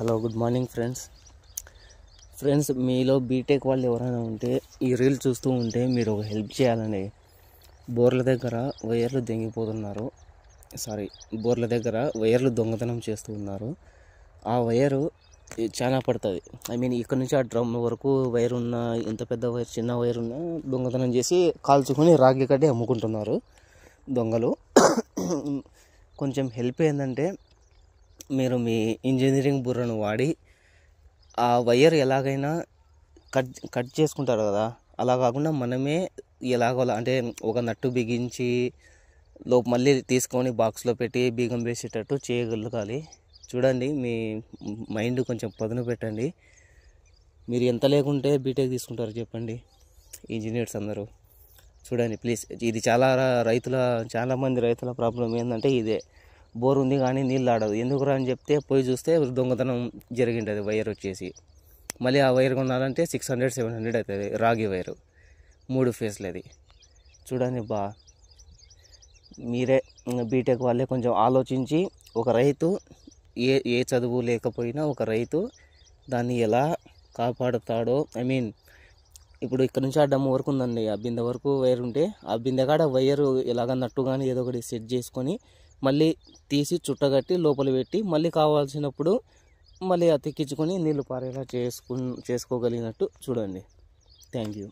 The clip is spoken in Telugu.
హలో గుడ్ మార్నింగ్ ఫ్రెండ్స్ మీలో బీటెక్ వాళ్ళు ఎవరైనా ఉంటే ఈ రీల్ చూస్తూ ఉంటే మీరు ఒక హెల్ప్ చేయాలండి. బోర్ల దగ్గర వైర్లు దొంగిపోతున్నారు. బోర్ల దగ్గర వైర్లు దొంగతనం చేస్తూ ఉన్నారు. ఆ వైరు చాలా పడుతుంది. ఇక్కడ నుంచి ఆ డ్రమ్ వరకు వైర్ ఉన్న, ఎంత పెద్ద వైర్ చిన్న వైర్ ఉన్నా దొంగతనం చేసి కాల్చుకొని రాగి కట్టి అమ్ముకుంటున్నారు దొంగలు. కొంచెం హెల్ప్ ఏంటంటే, మీరు మీ ఇంజనీరింగ్ బుర్రను వాడి ఆ వైర్ ఎలాగైనా కట్ చేసుకుంటారు కదా, అలా కాకుండా మనమే ఎలాగోలా అంటే ఒక నట్టు బిగించి మళ్ళీ తీసుకొని బాక్స్లో పెట్టి బీగం వేసేటట్టు చేయగలగాలి. చూడండి, మీ మైండ్ కొంచెం పదును పెట్టండి. మీరు ఎంత లేకుంటే బీటెక్ తీసుకుంటారు చెప్పండి ఇంజనీర్స్ అందరూ. చూడండి ప్లీజ్, ఇది చాలామంది రైతుల ప్రాబ్లం ఏంటంటే ఇదే. బోర్ ఉంది కానీ నీళ్ళు ఆడదు. ఎందుకురా అని చెప్తే పోయి చూస్తే దొంగతనం జరిగింటుంది వైర్ వచ్చేసి. మళ్ళీ ఆ వైర్ కొనాలంటే 600-700 అవుతుంది. రాగి వైరు 3 ఫేస్లది. చూడండి మీరే బీటెక్ వాళ్ళే కొంచెం ఆలోచించి, ఒక రైతు ఏ చదువు లేకపోయినా ఒక రైతు దాన్ని ఎలా కాపాడుతాడో, ఇప్పుడు ఇక్కడ నుంచి ఆ డమ్ వరకు ఉందండి, ఆ బిందె వరకు వైర్ ఉంటే ఆ బిందె కాడ వైరు ఎలాగ నట్టు కానీ ఏదో ఒకటి సెట్ చేసుకొని మళ్ళీ తీసి చుట్టగట్టి లోపల పెట్టి మళ్ళీ కావాల్సినప్పుడు మళ్ళీ అతికించుకొని నీళ్లు పారేలా చేసుకోగలిగినట్టు చూడండి. Thank you.